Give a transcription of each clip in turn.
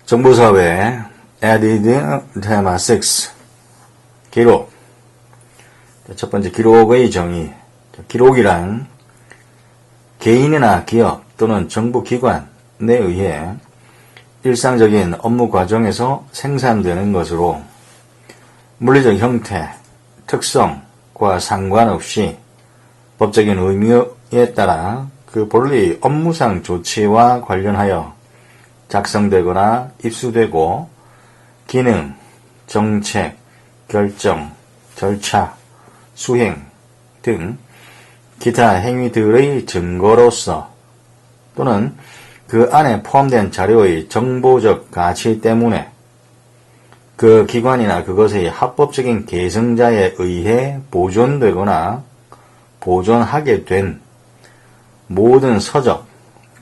정보사회 Added Tema 6 기록. 첫 번째, 기록의 정의. 기록이란 개인이나 기업 또는 정부기관에 의해 일상적인 업무 과정에서 생산되는 것으로 물리적 형태, 특성과 상관없이 법적인 의미에 따라 그 본래의 업무상 조치와 관련하여 작성되거나 입수되고 기능, 정책, 결정, 절차, 수행 등 기타 행위들의 증거로서 또는 그 안에 포함된 자료의 정보적 가치 때문에 그 기관이나 그것의 합법적인 계승자에 의해 보존되거나 보존하게 된 모든 서적,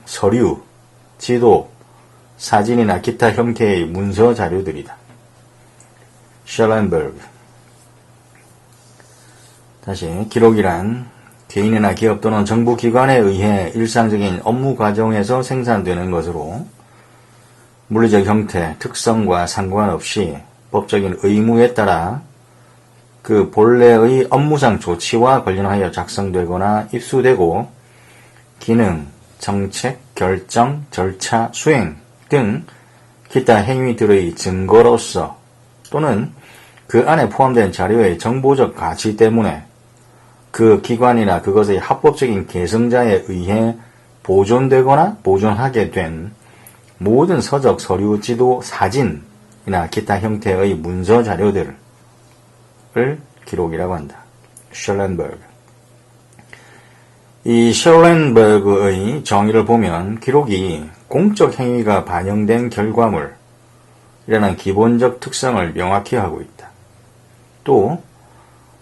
서류, 지도, 사진이나 기타 형태의 문서 자료들이다. 셜렌버그. 다시, 기록이란 개인이나 기업 또는 정부기관에 의해 일상적인 업무 과정에서 생산되는 것으로 물리적 형태, 특성과 상관없이 법적인 의무에 따라 그 본래의 업무상 조치와 관련하여 작성되거나 입수되고 기능, 정책, 결정, 절차, 수행 등 기타 행위들의 증거로서 또는 그 안에 포함된 자료의 정보적 가치 때문에 그 기관이나 그것의 합법적인 계승자에 의해 보존되거나 보존하게 된 모든 서적, 서류, 지도, 사진이나 기타 형태의 문서 자료들을 기록이라고 한다. 셜렌버그. 이 셜렌버그의 정의를 보면 기록이 공적 행위가 반영된 결과물이라는 기본적 특성을 명확히 하고 있다. 또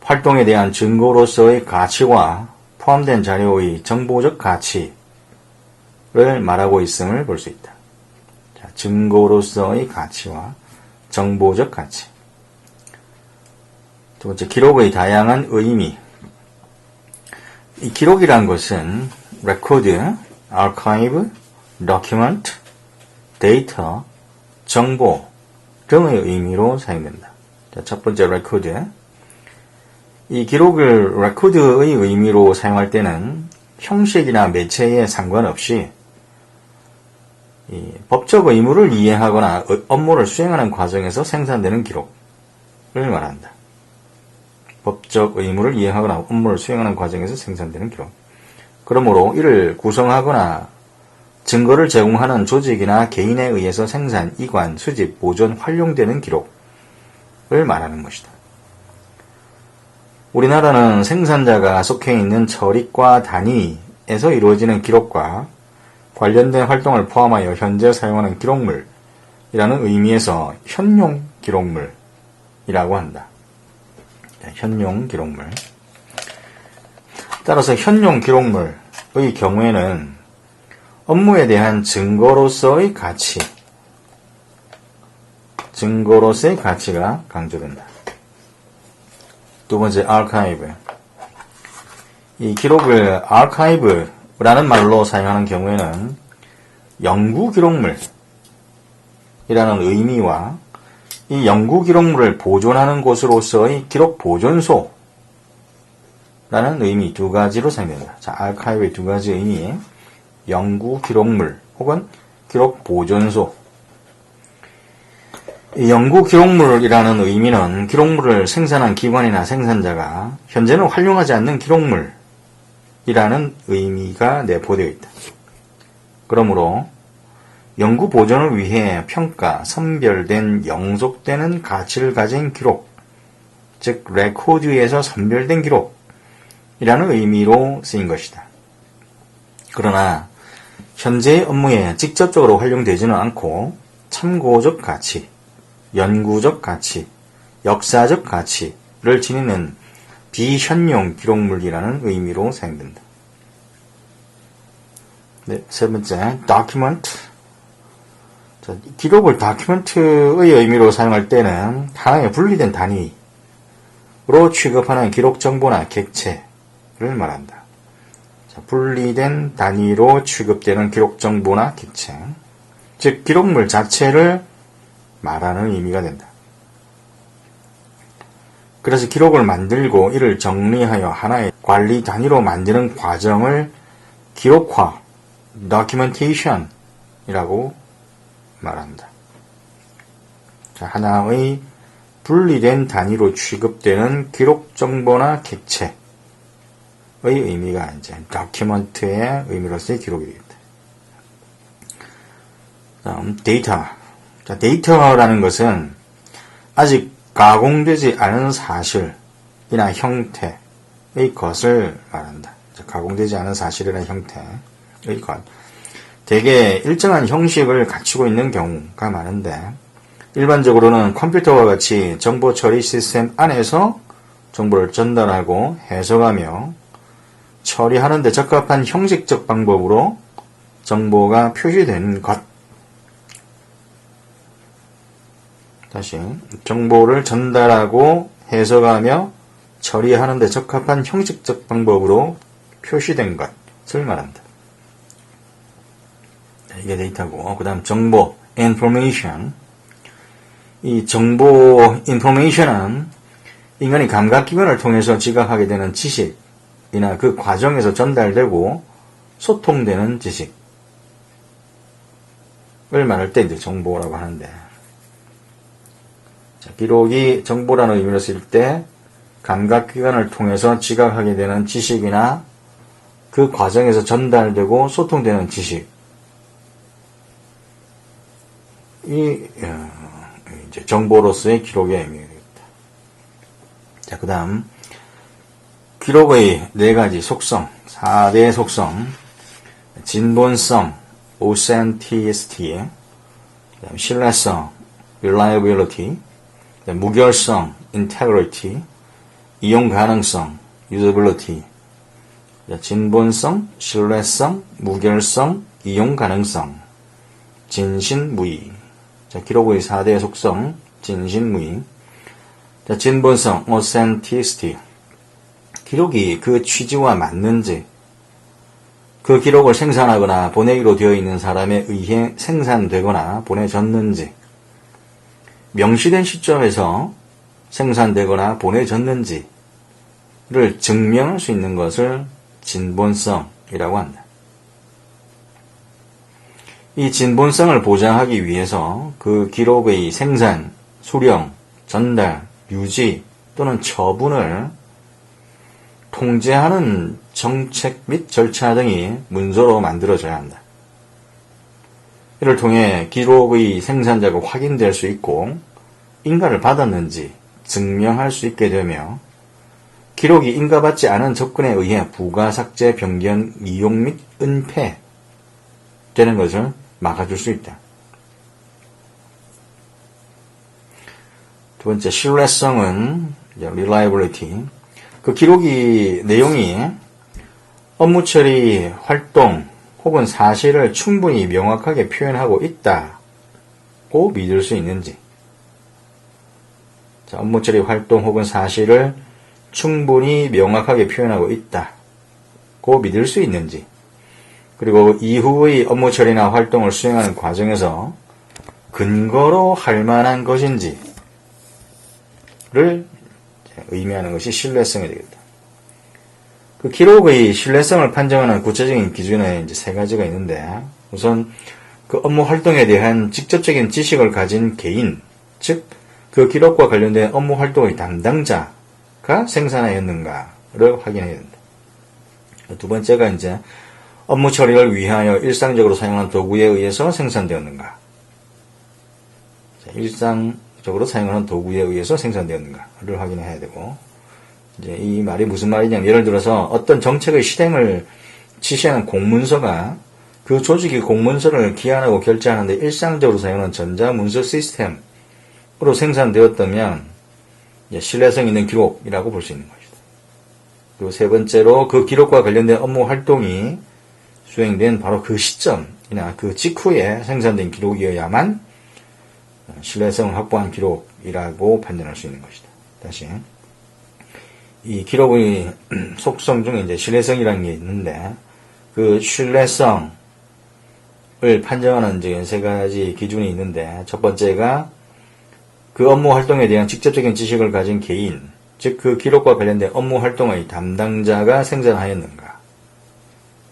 활동에 대한 증거로서의 가치와 포함된 자료의 정보적 가치를 말하고 있음을 볼 수 있다. 자, 증거로서의 가치와 정보적 가치. 두 번째, 기록의 다양한 의미. 이 기록이란 것은 record, archive, document, 데이터, 정보 등의 의미로 사용된다. 자, 첫 번째, record. 이 기록을 record의 의미로 사용할 때는 형식이나 매체에 상관없이 이 법적 의무를 이해하거나 업무를 수행하는 과정에서 생산되는 기록을 말한다. 법적 의무를 이해하거나 업무를 수행하는 과정에서 생산되는 기록. 그러므로 이를 구성하거나 증거를 제공하는 조직이나 개인에 의해서 생산, 이관, 수집, 보존, 활용되는 기록을 말하는 것이다. 우리나라는 생산자가 속해 있는 처리과 단위에서 이루어지는 기록과 관련된 활동을 포함하여 현재 사용하는 기록물이라는 의미에서 현용 기록물이라고 한다. 현용 기록물. 따라서 현용 기록물의 경우에는 업무에 대한 증거로서의 가치가 강조된다. 두 번째, archive. 이 기록을 archive라는 말로 사용하는 경우에는 연구 기록물이라는 의미와 이 연구 기록물을 보존하는 곳으로서의 기록 보존소라는 의미 두 가지로 사용된다. 자, archive의 두 가지 의미, 연구 기록물 혹은 기록 보존소. 이 연구 기록물이라는 의미는 기록물을 생산한 기관이나 생산자가 현재는 활용하지 않는 기록물이라는 의미가 내포되어 있다. 그러므로 연구 보존을 위해 평가, 선별된, 영속되는 가치를 가진 기록, 즉 레코드에서 선별된 기록이라는 의미로 쓰인 것이다. 그러나 현재의 업무에 직접적으로 활용되지는 않고 참고적 가치, 연구적 가치, 역사적 가치를 지니는 비현용 기록물이라는 의미로 사용된다. 네, 세 번째, document. 자, 기록을 document의 의미로 사용할 때는 하나의 분리된 단위로 취급하는 기록 정보나 객체를 말한다. 자, 분리된 단위로 취급되는 기록 정보나 객체. 즉, 기록물 자체를 말하는 의미가 된다. 그래서 기록을 만들고 이를 정리하여 하나의 관리 단위로 만드는 과정을 기록화, documentation이라고 말한다. 자, 하나의 분리된 단위로 취급되는 기록 정보나 객체의 의미가 이제 document의 의미로서의 기록이 되겠다. 다음 데이터. 자, 데이터라는 것은 아직 가공되지 않은 사실이나 형태의 것을 말한다. 자, 가공되지 않은 사실이나 형태의 것. 대개 일정한 형식을 갖추고 있는 경우가 많은데 일반적으로는 컴퓨터와 같이 정보 처리 시스템 안에서 정보를 전달하고 해석하며 처리하는 데 적합한 형식적 방법으로 정보가 표시되는 것. 다시 정보를 전달하고 해석하며 처리하는 데 적합한 형식적 방법으로 표시된 것을 말한다. 이게 데이터고, 그 다음 정보, information. 이 정보, information은 인간이 감각기관을 통해서 지각하게 되는 지식이나 그 과정에서 전달되고 소통되는 지식을 말할 때 이제 정보라고 하는데, 자, 기록이 정보라는 의미로 쓸 때 감각기관을 통해서 지각하게 되는 지식이나 그 과정에서 전달되고 소통되는 지식. 이제 정보로서의 기록의 의미가 되겠다. 자, 그 다음, 기록의 4가지 속성, 4대 속성, 진본성, authenticity, 신뢰성, reliability, 무결성, integrity, 이용 가능성, usability, 진본성, 신뢰성, 무결성, 이용 가능성, 진신무의. 자, 기록의 4대 속성, 진신무의. 자, 진본성, authenticity. 기록이 그 취지와 맞는지, 그 기록을 생산하거나 보내기로 되어 있는 사람에 의해 생산되거나 보내졌는지, 명시된 시점에서 생산되거나 보내졌는지를 증명할 수 있는 것을 진본성이라고 한다. 이 진본성을 보장하기 위해서 그 기록의 생산, 수령, 전달, 유지 또는 처분을 통제하는 정책 및 절차 등이 문서로 만들어져야 한다. 이를 통해 기록의 생산자가 확인될 수 있고 인가를 받았는지 증명할 수 있게 되며 기록이 인가받지 않은 접근에 의해 부가, 삭제, 변경, 이용 및 은폐 되는 것을 막아줄 수 있다. 두 번째, 신뢰성은 reliability. 그 기록이 내용이 업무 처리, 활동 혹은 사실을 충분히 명확하게 표현하고 있다고 믿을 수 있는지. 자, 업무 처리, 활동 혹은 사실을 충분히 명확하게 표현하고 있다고 믿을 수 있는지. 그리고 이후의 업무 처리나 활동을 수행하는 과정에서 근거로 할 만한 것인지를 의미하는 것이 신뢰성이 되겠다. 그 기록의 신뢰성을 판정하는 구체적인 기준에 이제 3가지가 있는데, 우선 그 업무 활동에 대한 직접적인 지식을 가진 개인, 즉 그 기록과 관련된 업무 활동의 담당자가 생산하였는가를 확인해야 된다. 두 번째가 이제 업무 처리를 위하여 일상적으로 사용하는 도구에 의해서 생산되었는가. 일상적으로 사용하는 도구에 의해서 생산되었는가를 확인해야 되고, 이제 이 말이 무슨 말이냐면, 예를 들어서 어떤 정책의 실행을 지시하는 공문서가 그 조직이 공문서를 기한하고 결제하는데 일상적으로 사용하는 전자문서 시스템으로 생산되었다면 신뢰성 있는 기록이라고 볼 수 있는 것이다. 그리고 세 번째로 그 기록과 관련된 업무 활동이 수행된 바로 그 시점이나 그 직후에 생산된 기록이어야만 신뢰성을 확보한 기록이라고 판단할 수 있는 것이다. 다시, 이 기록의 속성 중에 이제 신뢰성이라는 게 있는데, 그 신뢰성을 판정하는 이제 3가지 기준이 있는데, 첫 번째가 그 업무 활동에 대한 직접적인 지식을 가진 개인, 즉 그 기록과 관련된 업무 활동의 담당자가 생산하였는가.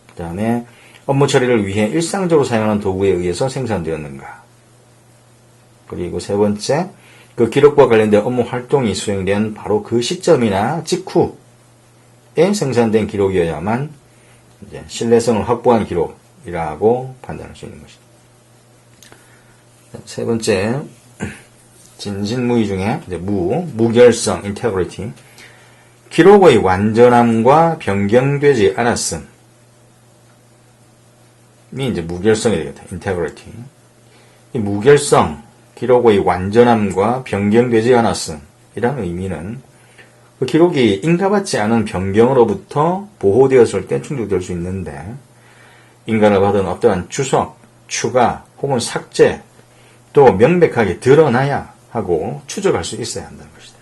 그 다음에 업무 처리를 위해 일상적으로 사용하는 도구에 의해서 생산되었는가. 그리고 세 번째, 그 기록과 관련된 업무 활동이 수행된 바로 그 시점이나 직후에 생산된 기록이어야만 이제 신뢰성을 확보한 기록이라고 판단할 수 있는 것입니다. 세 번째, 진신무의 중에 이제 무결성, integrity. 기록의 완전함과 변경되지 않았음이 이제 무결성이 되겠다. integrity. 이 무결성, 기록의 완전함과 변경되지 않았음이라는 의미는 그 기록이 인가받지 않은 변경으로부터 보호되었을 때 충족될 수 있는데 인가를 받은 어떠한 추석, 추가 혹은 삭제 또 명백하게 드러나야 하고 추적할 수 있어야 한다는 것이다.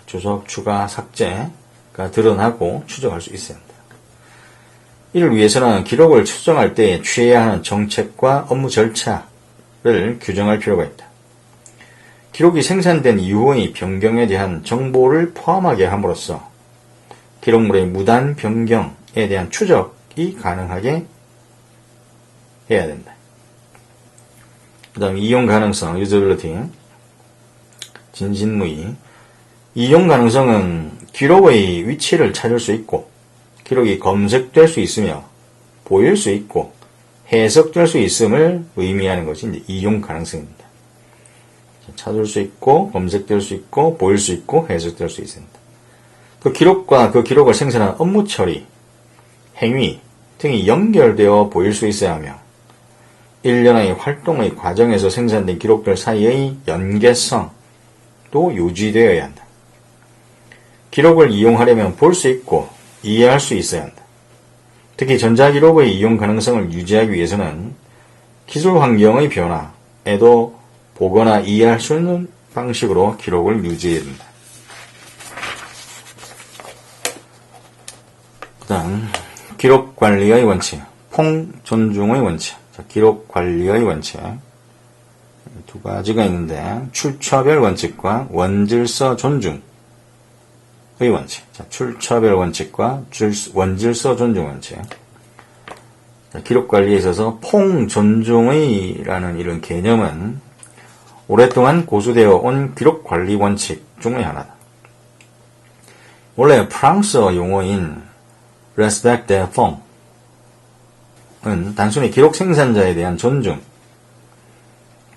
추석, 추가, 삭제가 드러나고 추적할 수 있어야 한다. 이를 위해서는 기록을 추정할 때 취해야 하는 정책과 업무 절차를 규정할 필요가 있다. 기록이 생산된 이후의 변경에 대한 정보를 포함하게 함으로써 기록물의 무단 변경에 대한 추적이 가능하게 해야 된다. 그 다음 이용 가능성, 유저빌리티, 진신무의. 이용 가능성은 기록의 위치를 찾을 수 있고 기록이 검색될 수 있으며 보일 수 있고 해석될 수 있음을 의미하는 것이 이제 이용 가능성입니다. 찾을 수 있고 검색될 수 있고 보일 수 있고 해석될 수 있습니다. 그 기록과 그 기록을 생산한 업무 처리, 행위 등이 연결되어 보일 수 있어야 하며 일련의 활동의 과정에서 생산된 기록들 사이의 연계성도 유지되어야 한다. 기록을 이용하려면 볼 수 있고 이해할 수 있어야 한다. 특히 전자기록의 이용 가능성을 유지하기 위해서는 기술 환경의 변화에도 보거나 이해할 수 있는 방식으로 기록을 유지해야 된다. 그 다음 기록관리의 원칙, 폭존중의 원칙. 기록 관리의 원칙 두 가지가 있는데 출처별 원칙과 원질서 존중의 원칙. 출처별 원칙과 원질서 존중 원칙. 기록 관리에 있어서 폭존중의라는 이런 개념은 오랫동안 고수되어 온 기록 관리 원칙 중의 하나다. 원래 프랑스어 용어인 respect des fonds 은 단순히 기록 생산자에 대한 존중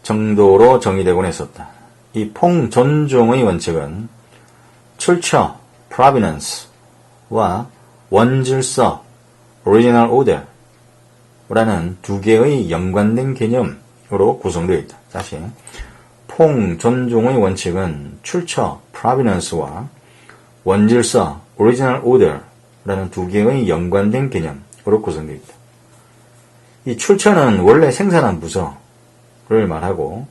정도로 정의되곤 했었다. 이 폭존중의 원칙은 출처, provenance와 원질서, original order라는 두 개의 연관된 개념으로 구성되어 있다. 다시, 폭존중의 원칙은 출처, provenance와 원질서, original order라는 두 개의 연관된 개념으로 구성되어 있다. 이 출처는 원래 생산한 부서를 말하고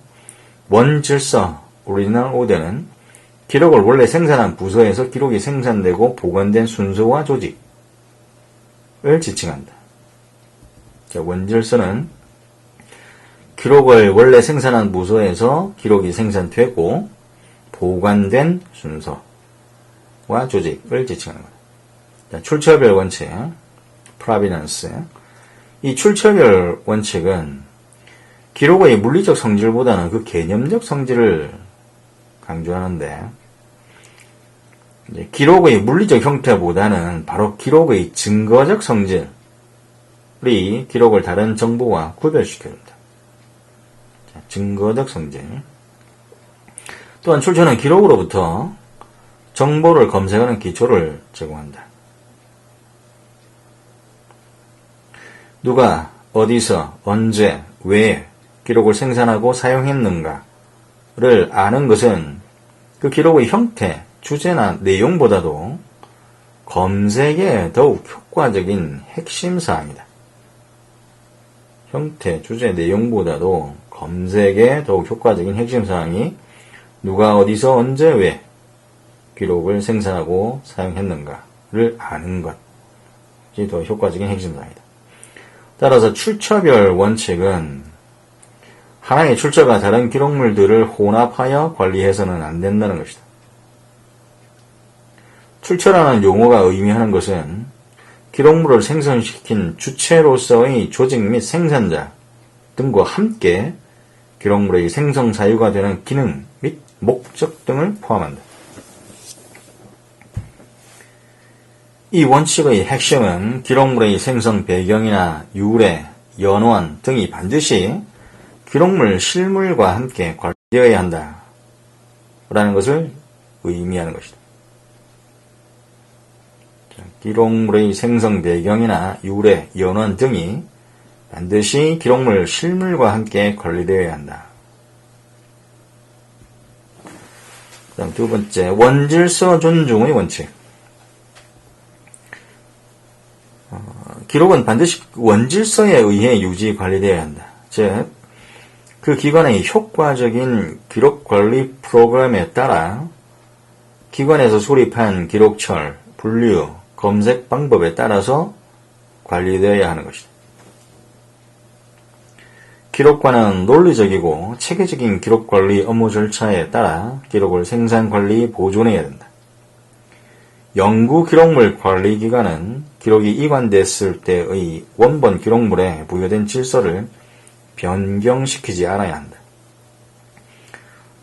원질서, 오리지널 오더는 기록을 원래 생산한 부서에서 기록이 생산되고 보관된 순서와 조직을 지칭한다. 원질서는 기록을 원래 생산한 부서에서 기록이 생산되고 보관된 순서와 조직을 지칭하는 것다. 출처별 원칙, provenance. 이 출처별 원칙은 기록의 물리적 성질보다는 그 개념적 성질을 강조하는데 이제 기록의 물리적 형태보다는 바로 기록의 증거적 성질이 기록을 다른 정보와 구별시켜준다. 증거적 성질. 또한 출처는 기록으로부터 정보를 검색하는 기초를 제공한다. 누가 어디서 언제 왜 기록을 생산하고 사용했는가를 아는 것은 그 기록의 형태, 주제나 내용보다도 검색에 더욱 효과적인 핵심 사항이다. 형태, 주제, 내용보다도 검색에 더욱 효과적인 핵심 사항이 누가 어디서 언제 왜 기록을 생산하고 사용했는가를 아는 것이 더 효과적인 핵심 사항이다. 따라서 출처별 원칙은 하나의 출처가 다른 기록물들을 혼합하여 관리해서는 안 된다는 것이다. 출처라는 용어가 의미하는 것은 기록물을 생성시킨 주체로서의 조직 및 생산자 등과 함께 기록물의 생성 사유가 되는 기능 및 목적 등을 포함한다. 이 원칙의 핵심은 기록물의 생성 배경이나 유래, 연원 등이 반드시 기록물 실물과 함께 관리되어야 한다 라는 것을 의미하는 것이다. 기록물의 생성 배경이나 유래, 연원 등이 반드시 기록물 실물과 함께 관리되어야 한다. 그 다음 두 번째, 원질서 존중의 원칙. 기록은 반드시 원질서에 의해 유지 관리되어야 한다. 즉, 그 기관의 효과적인 기록 관리 프로그램에 따라 기관에서 수립한 기록철, 분류, 검색 방법에 따라서 관리되어야 하는 것이다. 기록관은 논리적이고 체계적인 기록관리 업무 절차에 따라 기록을 생산, 관리, 보존해야 된다. 연구 기록물 관리 기관은 기록이 이관됐을 때의 원본 기록물에 부여된 질서를 변경시키지 않아야 한다.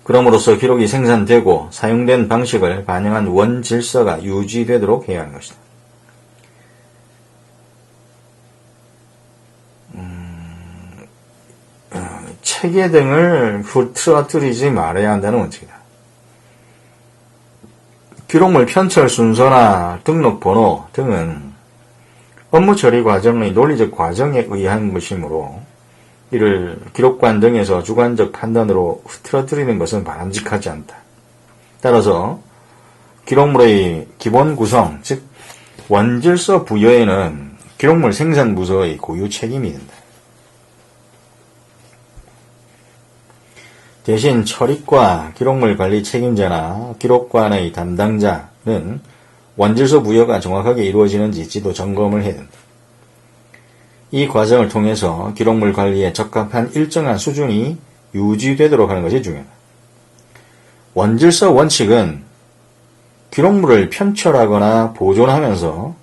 그럼으로써 기록이 생산되고 사용된 방식을 반영한 원질서가 유지되도록 해야 하는 것이다. 체계 등을 흐트러뜨리지 말아야 한다는 원칙이다. 기록물 편철 순서나 등록 번호 등은 업무 처리 과정의 논리적 과정에 의한 것이므로 이를 기록관 등에서 주관적 판단으로 흐트러뜨리는 것은 바람직하지 않다. 따라서 기록물의 기본 구성, 즉 원질서 부여에는 기록물 생산 부서의 고유 책임이 된다. 대신 처리과 기록물 관리 책임자나 기록관의 담당자는 원질서 부여가 정확하게 이루어지는지 지도 점검을 해야 된다. 이 과정을 통해서 기록물 관리에 적합한 일정한 수준이 유지되도록 하는 것이 중요하다. 원질서 원칙은 기록물을 편철하거나 보존하면서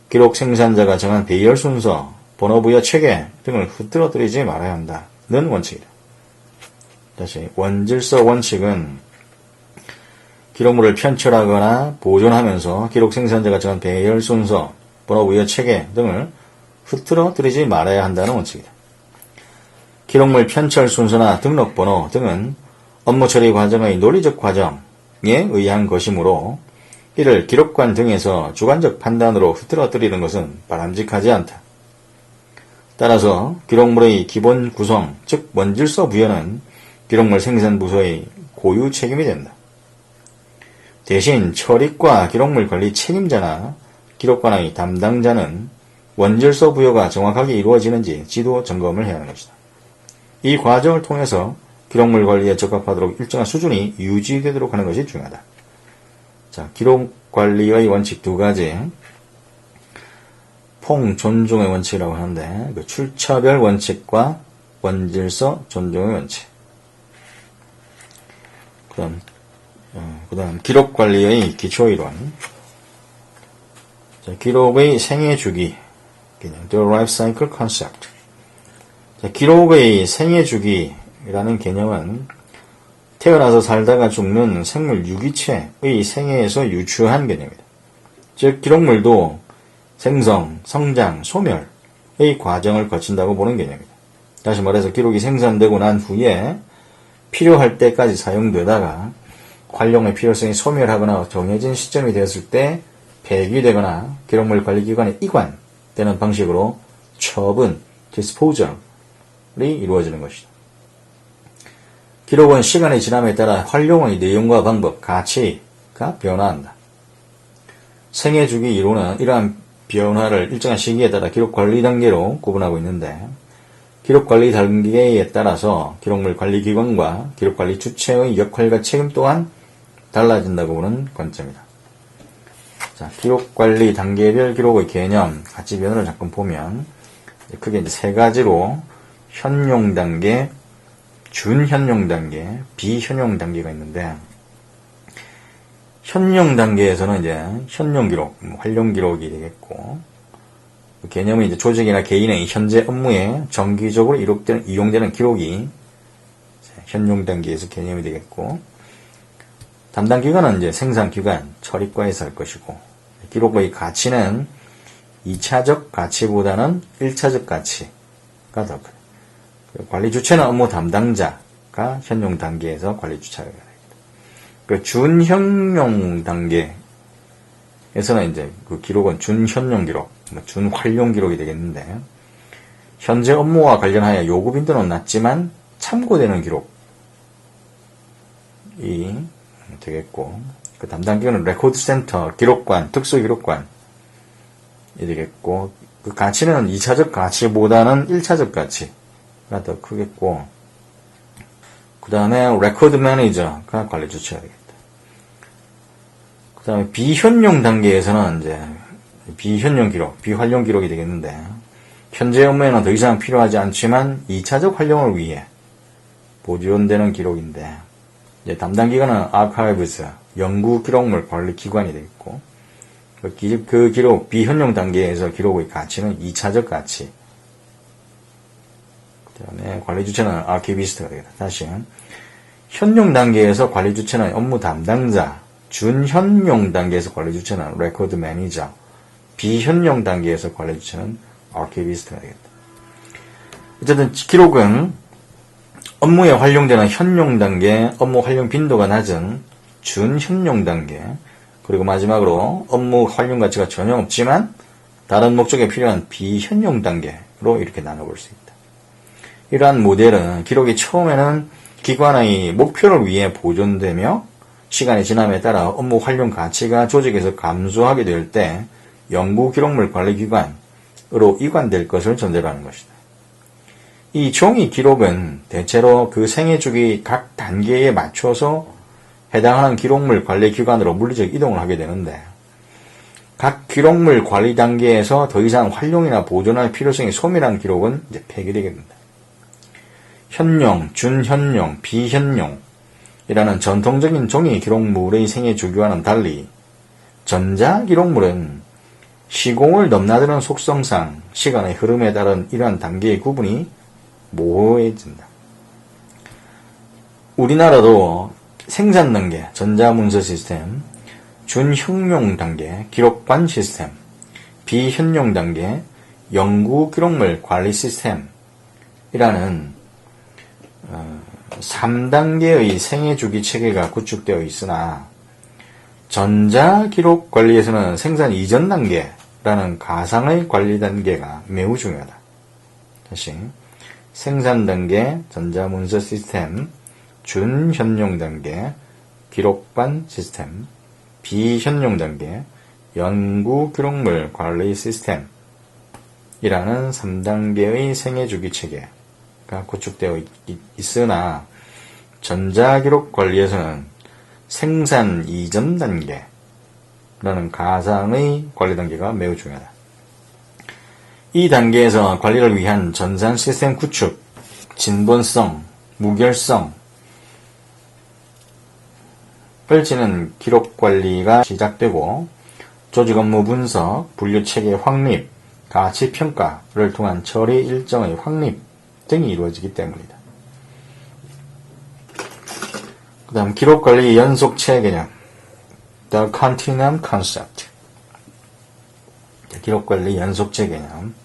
기록 생산자가 정한 배열 순서, 번호 부여 체계 등을 흐트러뜨리지 말아야 한다는 원칙이다. 다시, 원질서 원칙은 기록물을 편철하거나 보존하면서 기록 생산자가 정한 배열 순서, 번호 부여 체계 등을 흐트러뜨리지 말아야 한다는 원칙이다. 기록물 편철 순서나 등록 번호 등은 업무 처리 과정의 논리적 과정에 의한 것이므로 이를 기록관 등에서 주관적 판단으로 흐트러뜨리는 것은 바람직하지 않다. 따라서 기록물의 기본 구성, 즉 원질서 부여는 기록물 생산 부서의 고유 책임이 된다. 대신 처리과 기록물 관리 책임자나 기록관의 담당자는 원질서 부여가 정확하게 이루어지는지 지도 점검을 해야 하는 것이다. 이 과정을 통해서 기록물 관리에 적합하도록 일정한 수준이 유지되도록 하는 것이 중요하다. 자, 기록 관리의 원칙 두 가지. 존중의 원칙이라고 하는데, 그 출처별 원칙과 원질서 존중의 원칙. 그 다음, 기록 관리의 기초이론. 자, 기록의 생애 주기. The Life Cycle Concept. 자, 기록의 생애 주기라는 개념은 태어나서 살다가 죽는 생물 유기체의 생애에서 유추한 개념이다. 즉, 기록물도 생성, 성장, 소멸의 과정을 거친다고 보는 개념이다. 다시 말해서 기록이 생산되고 난 후에 필요할 때까지 사용되다가 활용의 필요성이 소멸하거나 정해진 시점이 되었을 때 폐기되거나 기록물 관리기관에 이관되는 방식으로 처분, disposal이 이루어지는 것이다. 기록은 시간의 지남에 따라 활용의 내용과 방법, 가치가 변화한다. 생애 주기 이론은 이러한 변화를 일정한 시기에 따라 기록 관리 단계로 구분하고 있는데, 기록 관리 단계에 따라서 기록물 관리 기관과 기록 관리 주체의 역할과 책임 또한 달라진다고 보는 관점이다. 자, 기록 관리 단계별 기록의 개념, 가치 변화를 잠깐 보면 크게 이제 세 가지로 현용 단계, 준현용 단계, 비현용 단계가 있는데, 현용 단계에서는 이제 현용 기록, 활용 기록이 되겠고, 그 개념은 이제 조직이나 개인의 현재 업무에 정기적으로 이용되는 기록이 현용 단계에서 개념이 되겠고, 담당 기관은 이제 생산 기관, 처리과에서 할 것이고, 기록의 가치는 2차적 가치보다는 1차적 가치가 더 크다. 관리 주체는 업무 담당자가 현용 단계에서 관리 주체가 됩니다. 그 준현용 단계에서는 이제 그 기록은 준현용 기록, 준활용 기록이 되겠는데, 현재 업무와 관련하여 요구 빈도는 낮지만 참고되는 기록이 되겠고, 그 담당 기관은 레코드 센터, 기록관, 특수 기록관이 되겠고, 그 가치는 2차적 가치보다는 1차적 가치가 더 크겠고, 그 다음에 레코드 매니저가 관리 주체가 되겠다. 그 다음에 비현용 단계에서는 이제 비현용 기록, 비활용 기록이 되겠는데, 현재 업무에는 더 이상 필요하지 않지만 2차적 활용을 위해 보존되는 기록인데, 이제 담당 기관은 아카이브스, 연구 기록물 관리 기관이 되겠고, 그 기록, 비현용 단계에서 기록의 가치는 2차적 가치. 그 다음에 관리 주체는 아키비스트가 되겠다. 다시, 현용 단계에서 관리 주체는 업무 담당자, 준현용 단계에서 관리 주체는 레코드 매니저, 비현용 단계에서 관리 주체는 아키비스트가 되겠다. 어쨌든 기록은 업무에 활용되는 현용 단계, 업무 활용 빈도가 낮은 준현용 단계, 그리고 마지막으로 업무 활용 가치가 전혀 없지만 다른 목적에 필요한 비현용 단계로 이렇게 나눠볼 수 있다. 이러한 모델은 기록이 처음에는 기관의 목표를 위해 보존되며 시간이 지남에 따라 업무 활용 가치가 조직에서 감소하게 될 때 연구기록물 관리기관으로 이관될 것을 전제로 하는 것이다. 이 종이 기록은 대체로 그 생애주기 각 단계에 맞춰서 해당하는 기록물 관리기관으로 물리적 이동을 하게 되는데, 각 기록물 관리 단계에서 더 이상 활용이나 보존할 필요성이 소멸한 기록은 이제 폐기되겠습니다. 현용, 준현용, 비현용이라는 전통적인 종이 기록물의 생애 주기와는 달리 전자기록물은 시공을 넘나드는 속성상 시간의 흐름에 따른 이러한 단계의 구분이 모호해진다. 우리나라도 생산 단계, 전자문서 시스템, 준형용 단계, 기록관 시스템, 비현용 단계, 연구기록물 관리 시스템이라는 3단계의 생애주기 체계가 구축되어 있으나 전자기록 관리에서는 생산 이전 단계라는 가상의 관리 단계가 매우 중요하다. 다시 생산 단계, 전자문서 시스템, 준현용 단계, 기록관 시스템, 비현용 단계, 연구기록물 관리 시스템이라는 3단계의 생애주기 체계가 구축되어 있으나 전자기록 관리에서는 생산 이전 단계라는 가상의 관리 단계가 매우 중요하다. 이 단계에서 관리를 위한 전산 시스템 구축, 진본성, 무결성, 펼치는 기록 관리가 시작되고 조직 업무 분석, 분류체계 확립, 가치 평가를 통한 처리 일정의 확립 등이 이루어지기 때문이다. 그 다음 기록 관리 연속체 개념, The Continuum Concept. 기록 관리 연속체 개념.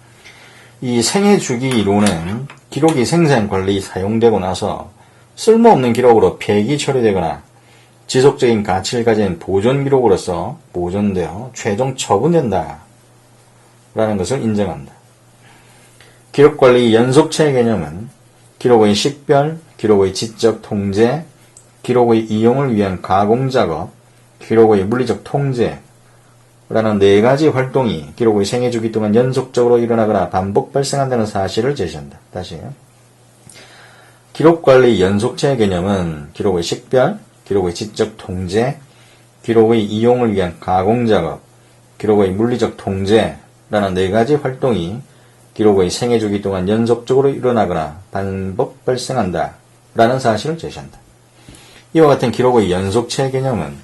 이 생애 주기 이론은 기록이 생산 관리 사용되고 나서 쓸모없는 기록으로 폐기 처리되거나 지속적인 가치를 가진 보존 기록으로서 보존되어 최종 처분된다 라는 것을 인정한다. 기록관리 연속체 개념은 기록의 식별, 기록의 지적 통제, 기록의 이용을 위한 가공작업, 기록의 물리적 통제라는 4가지 활동이 기록의 생애주기 동안 연속적으로 일어나거나 반복 발생한다는 사실을 제시한다. 다시요. 기록관리 연속체 개념은 기록의 식별, 기록의 지적 통제, 기록의 이용을 위한 가공작업, 기록의 물리적 통제라는 4가지 활동이 기록의 생애주기 동안 연속적으로 일어나거나 반복 발생한다 라는 사실을 제시한다. 이와 같은 기록의 연속체 개념은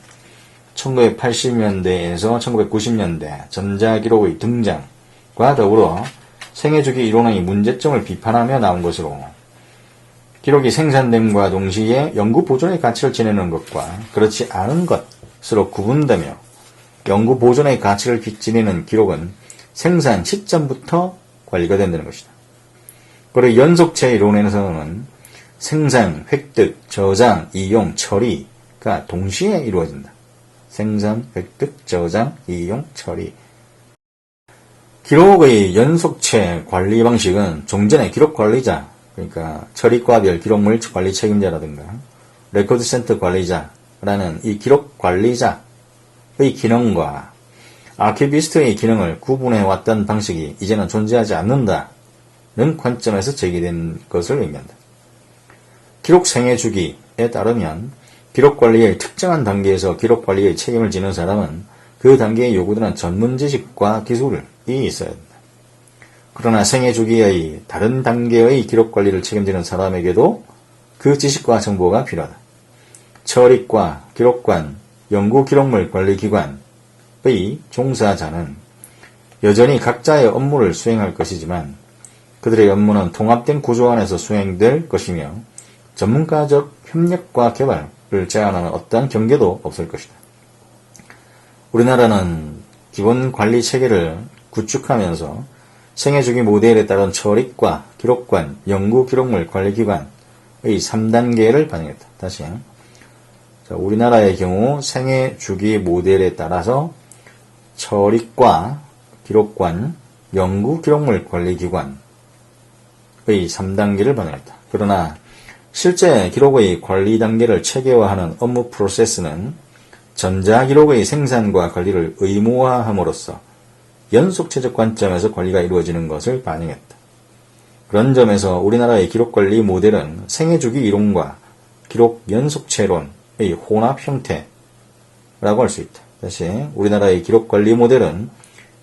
1980년대에서 1990년대 전자기록의 등장과 더불어 생애주기 이론의 문제점을 비판하며 나온 것으로 기록이 생산됨과 동시에 연구 보존의 가치를 지니는 것과 그렇지 않은 것으로 구분되며 연구 보존의 가치를 지니는 기록은 생산 시점부터 관리가 된다는 것이다. 그리고 연속체 이론에서는 생산, 획득, 저장, 이용, 처리가 동시에 이루어진다. 생산, 획득, 저장, 이용, 처리. 기록의 연속체 관리 방식은 종전의 기록 관리자, 그러니까 처리과별 기록물 관리 책임자라든가 레코드 센터 관리자라는 이 기록 관리자의 기능과 아키비스트의 기능을 구분해 왔던 방식이 이제는 존재하지 않는다는 관점에서 제기된 것을 의미한다. 기록 생애 주기에 따르면 기록 관리의 특정한 단계에서 기록 관리의 책임을 지는 사람은 그 단계에 요구되는 전문 지식과 기술이 있어야 한다. 그러나 생애 주기의 다른 단계의 기록 관리를 책임지는 사람에게도 그 지식과 정보가 필요하다. 처리과, 기록관, 연구 기록물 관리 기관의 종사자는 여전히 각자의 업무를 수행할 것이지만 그들의 업무는 통합된 구조 안에서 수행될 것이며 전문가적 협력과 개발을 제한하는 어떠한 경계도 없을 것이다. 우리나라는 기본 관리 체계를 구축하면서 생애주기 모델에 따른 처리과, 기록관, 연구 기록물 관리기관의 3단계를 반영했다. 다시 우리나라의 경우 생애주기 모델에 따라서 처리과, 기록관, 연구 기록물 관리기관의 3단계를 반영했다. 그러나 실제 기록의 관리 단계를 체계화하는 업무 프로세스는 전자기록의 생산과 관리를 의무화함으로써 연속체적 관점에서 관리가 이루어지는 것을 반영했다. 그런 점에서 우리나라의 기록관리 모델은 생애주기 이론과 기록 연속체론의 혼합 형태라고 할 수 있다. 다시 우리나라의 기록관리 모델은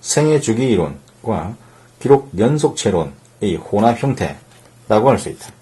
생애주기 이론과 기록 연속체론의 혼합 형태라고 할 수 있다.